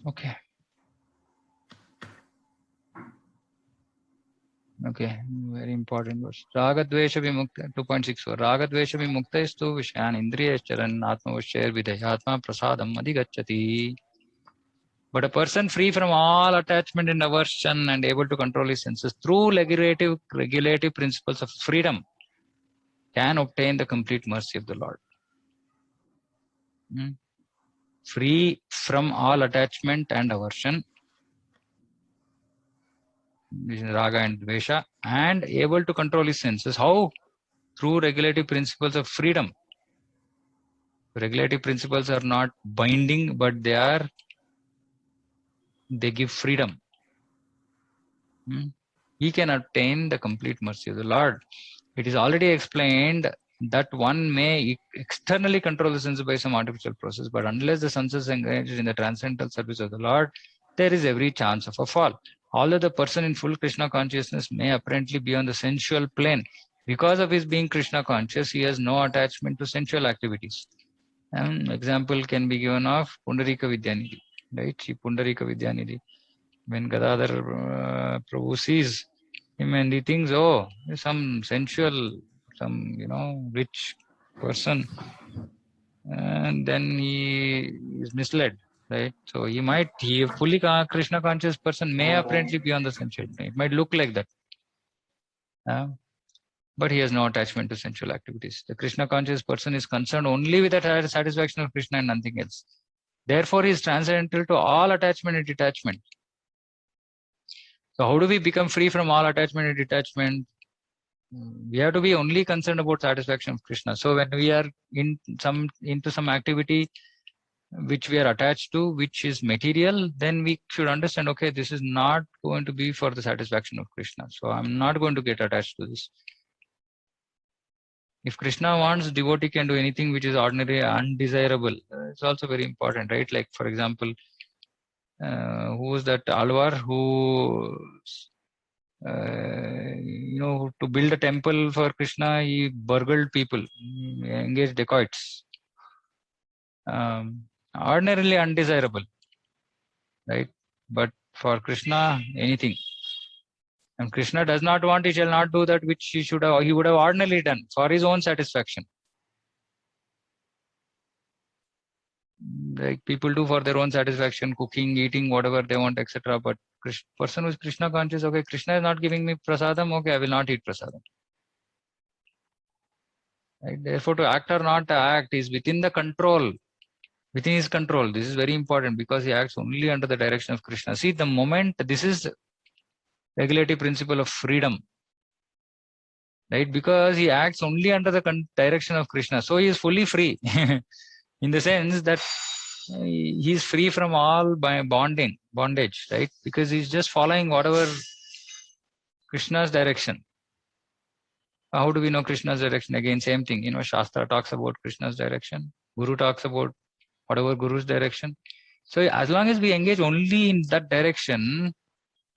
Okay. Okay, very important verse. Ragadvesha vimukta 2.64. Ragadvesha vimukta istu vishayan indriyacharan atmavashyer vidayatma prasadam adhigacchati. But a person free from all attachment and aversion and able to control his senses through regulative principles of freedom can obtain the complete mercy of the Lord. Free from all attachment and aversion, this is raga and dvesha, and able to control his senses. How? Through regulative principles of freedom. Regulative principles are not binding, but they give freedom. He can obtain the complete mercy of the Lord. It is already explained that one may externally control the senses by some artificial process, but unless the senses engaged in the transcendental service of the Lord, there is every chance of a fall. Although the person in full Krishna consciousness may apparently be on the sensual plane, because of his being Krishna conscious, he has no attachment to sensual activities. An example can be given of Pundarika Vidyanidhi, right? Pundarika Vidyanidhi. When Gadadhar Prabhu sees him and he thinks, oh, some sensual, some, rich person, and then he is misled, right? So he a fully Krishna conscious person may apparently be on the sensual plane. It might look like that. But he has no attachment to sensual activities. The Krishna conscious person is concerned only with the satisfaction of Krishna and nothing else. Therefore, he is transcendental to all attachment and detachment. So how do we become free from all attachment and detachment? We have to be only concerned about satisfaction of Krishna. So when we are into some activity which we are attached to, which is material, then we should understand, okay, this is not going to be for the satisfaction of Krishna. So I'm not going to get attached to this. If Krishna wants, devotee can do anything which is ordinary, undesirable. It's also very important, right? Like, for example, who is that Alvar who, to build a temple for Krishna, he burgled people, engaged dacoits. Ordinarily undesirable, right? But for Krishna, anything. And Krishna does not want, he shall not do that which he would have ordinarily done for his own satisfaction. Like people do for their own satisfaction, cooking, eating, whatever they want, etc. But person who is Krishna conscious, okay, Krishna is not giving me prasadam, okay, I will not eat prasadam. Right? Therefore, to act or not to act is within his control. This is very important because he acts only under the direction of Krishna. See, the moment, this is regulative principle of freedom, right? Because he acts only under the direction of Krishna. So he is fully free in the sense that he is free from all bondage, right? Because he's just following whatever Krishna's direction. How do we know Krishna's direction? Again, same thing. Shastra talks about Krishna's direction. Guru talks about whatever Guru's direction. So as long as we engage only in that direction,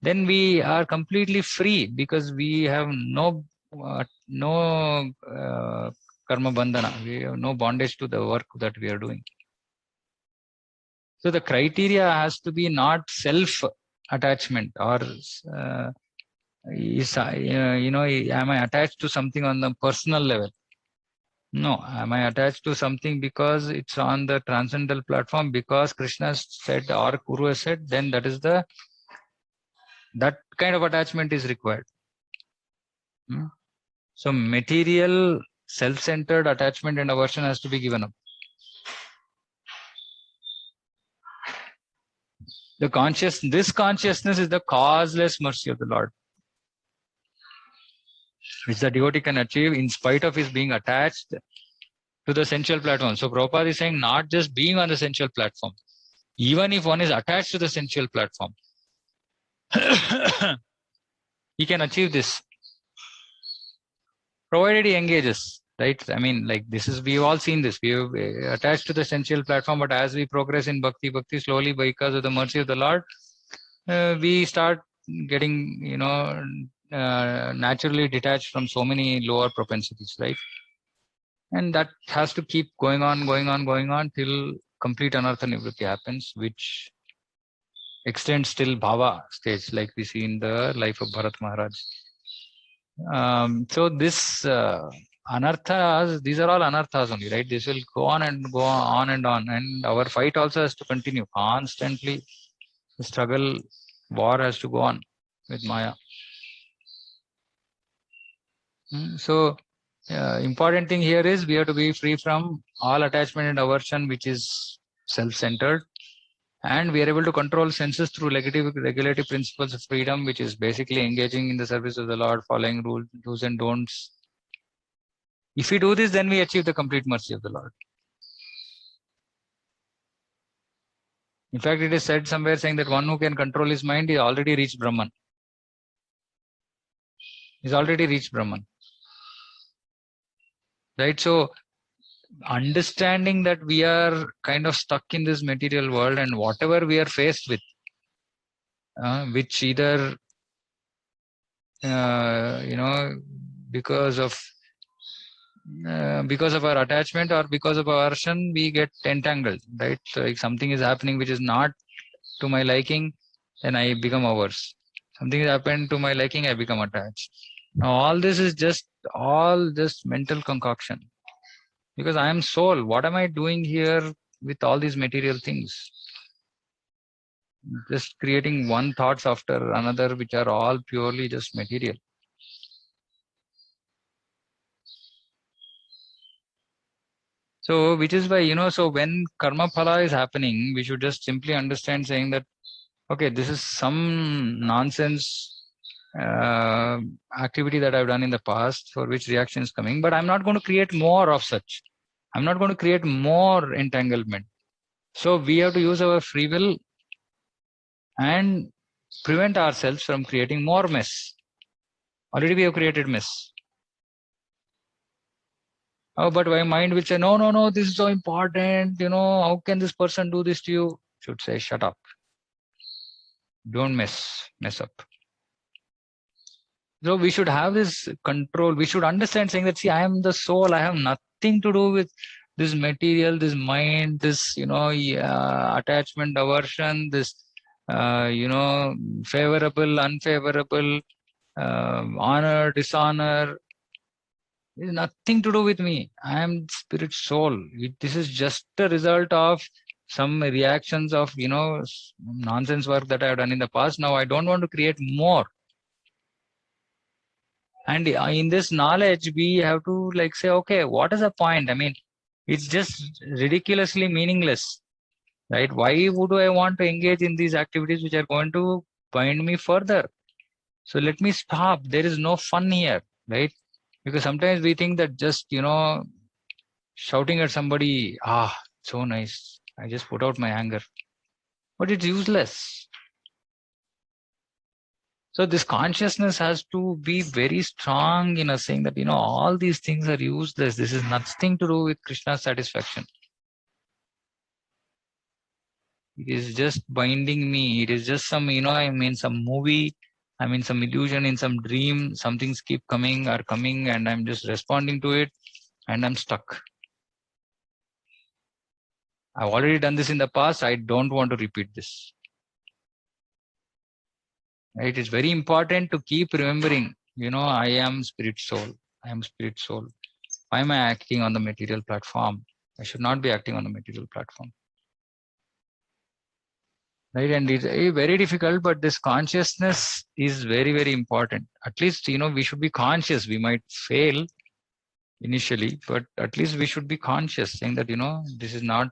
then we are completely free because we have no karma bandhana. We have no bondage to the work that we are doing. So the criteria has to be not self-attachment or am I attached to something on the personal level? No, am I attached to something because it's on the transcendental platform, because Krishna said or Guru has said, then that kind of attachment is required. So material, self-centered attachment and aversion has to be given up. This consciousness is the causeless mercy of the Lord, which the devotee can achieve in spite of his being attached to the sensual platform. So Prabhupada is saying not just being on the sensual platform, even if one is attached to the sensual platform, he can achieve this, provided he engages, right? I mean, like we've all seen this. We've attached to the sensual platform, but as we progress in bhakti slowly, because of the mercy of the Lord, we start getting, naturally detached from so many lower propensities, right? And that has to keep going on till complete anartha nivritti happens, which extends till bhava stage, like we see in the life of Bharat Maharaj. So this anarthas, these are all anarthas only, right? This will go on and go on and on, and our fight also has to continue constantly. The struggle, war has to go on with Maya. So important thing here is we have to be free from all attachment and aversion, which is self-centered, and we are able to control senses through regulative principles of freedom, which is basically engaging in the service of the Lord, following do's and don'ts. If we do this, then we achieve the complete mercy of the Lord. In fact, it is said somewhere saying that one who can control his mind is already reached Brahman. He's already reached Brahman. Right? So understanding that we are kind of stuck in this material world, and whatever we are faced with, which either because of our attachment or because of our aversion, we get entangled, right? So if something is happening which is not to my liking, then I become averse. Something has happened to my liking, I become attached. Now all this is just mental concoction, because I am soul. What am I doing here with all these material things? Just creating one thoughts after another, which are all purely just material. So which is why, so when karma phala is happening, we should just simply understand, saying that, okay, this is some nonsense activity that I've done in the past for which reaction is coming, but I'm not going to create more of such. I'm not going to create more entanglement. So we have to use our free will and prevent ourselves from creating more mess. Already we have created mess. Oh, but my mind will say, no, this is so important. How can this person do this to you? Should say, shut up. Don't mess up. So we should have this control. We should understand, saying that, see, I am the soul. I have nothing to do with this material, this mind, this, attachment, aversion, this, favorable, unfavorable, honor, dishonor. It is nothing to do with me. I am spirit soul. This is just a result of some reactions of, nonsense work that I have done in the past. Now I don't want to create more. And in this knowledge, we have to say, okay, what is the point? I mean, it's just ridiculously meaningless, right? Why would I want to engage in these activities which are going to bind me further? So let me stop. There is no fun here, right? Because sometimes we think that just, shouting at somebody, so nice, I just put out my anger, but it's useless. So this consciousness has to be very strong in us, saying that, all these things are useless. This is nothing to do with Krishna's satisfaction. It is just binding me. It is just some, I'm in some movie, I'm in some illusion, in some dream. Some things keep coming, and I'm just responding to it, and I'm stuck. I've already done this in the past. I don't want to repeat this. It is very important to keep remembering, I am spirit soul. I am spirit soul. Why am I acting on the material platform? I should not be acting on the material platform. Right? And it's very difficult, but this consciousness is very, very important. At least, we should be conscious. We might fail initially, but at least we should be conscious, saying that, this is not,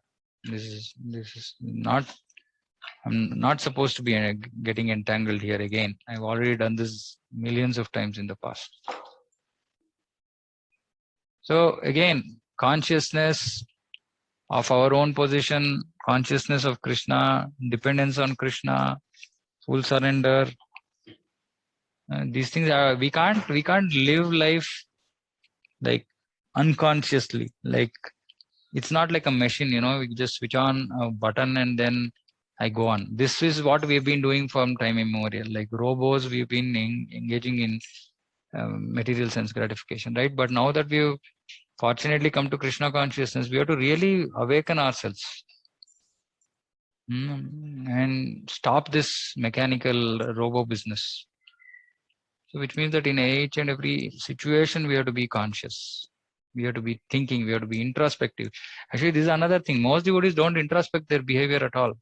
I'm not supposed to be getting entangled here again. I've already done this millions of times in the past. So again, consciousness of our own position, consciousness of Krishna, dependence on Krishna, full surrender. These things are, we can't live life like unconsciously. Like, it's not like a machine, we just switch on a button and then I go on. This is what we've been doing from time immemorial. Like robots, we've been engaging in material sense gratification, right? But now that we've fortunately come to Krishna consciousness, we have to really awaken ourselves. And stop this mechanical robo business. So which means that in each and every situation, we have to be conscious. We have to be thinking. We have to be introspective. Actually, this is another thing. Most devotees don't introspect their behavior at all.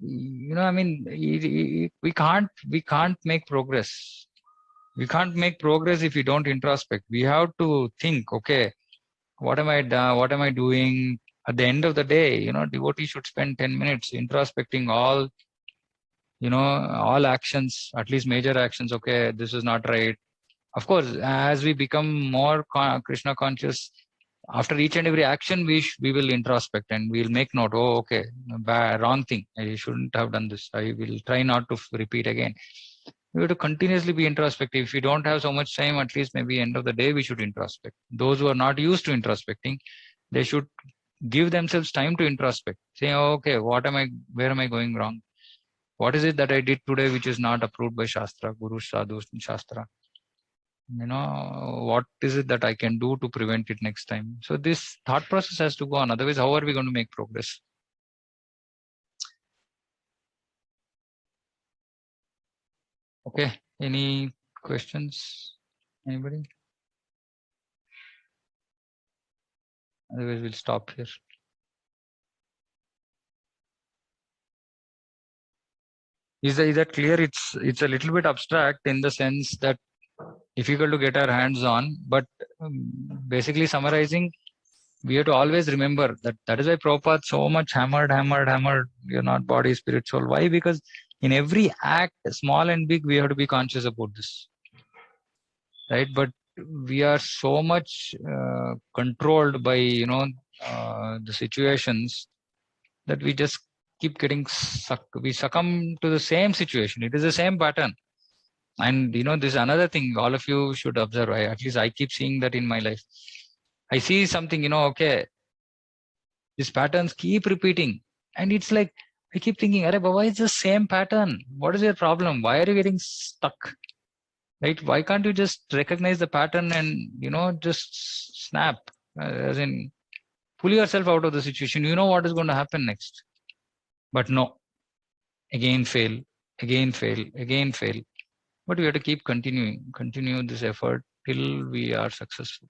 I mean, we can't make progress. We can't make progress if we don't introspect. We have to think, okay, what am I doing? At the end of the day, devotee should spend 10 minutes introspecting all actions, at least major actions. Okay, this is not right. Of course, as we become more Krishna conscious, after each and every action, we will introspect and we'll make note. Oh, okay, wrong thing. I shouldn't have done this. I will try not to repeat again. We have to continuously be introspective. If we don't have so much time, at least maybe end of the day, we should introspect. Those who are not used to introspecting, they should give themselves time to introspect. Say, oh, okay, where am I going wrong? What is it that I did today which is not approved by Shastra, Guru, Sadhu, Shastra? What is it that I can do to prevent it next time? So this thought process has to go on. Otherwise, how are we going to make progress? Okay. Any questions? Anybody? Otherwise, we'll stop here. Is that clear? It's a little bit abstract in the sense that difficult to get our hands on, but basically summarizing, we have to always remember that is why Prabhupada so much hammered, you're not body, spirit, soul. Why? Because in every act, small and big, we have to be conscious about this, right? But we are so much controlled by, the situations that we just keep getting we succumb to the same situation. It is the same pattern. And this is another thing all of you should observe. At least I keep seeing that in my life. I see something, okay, these patterns keep repeating. And it's like, I keep thinking, Arey Baba, it's the same pattern. What is your problem? Why are you getting stuck? Right? Why can't you just recognize the pattern and, just snap? As in, pull yourself out of the situation. You know what is going to happen next. But no, again fail, again fail, again fail. But we have to keep continue this effort till we are successful.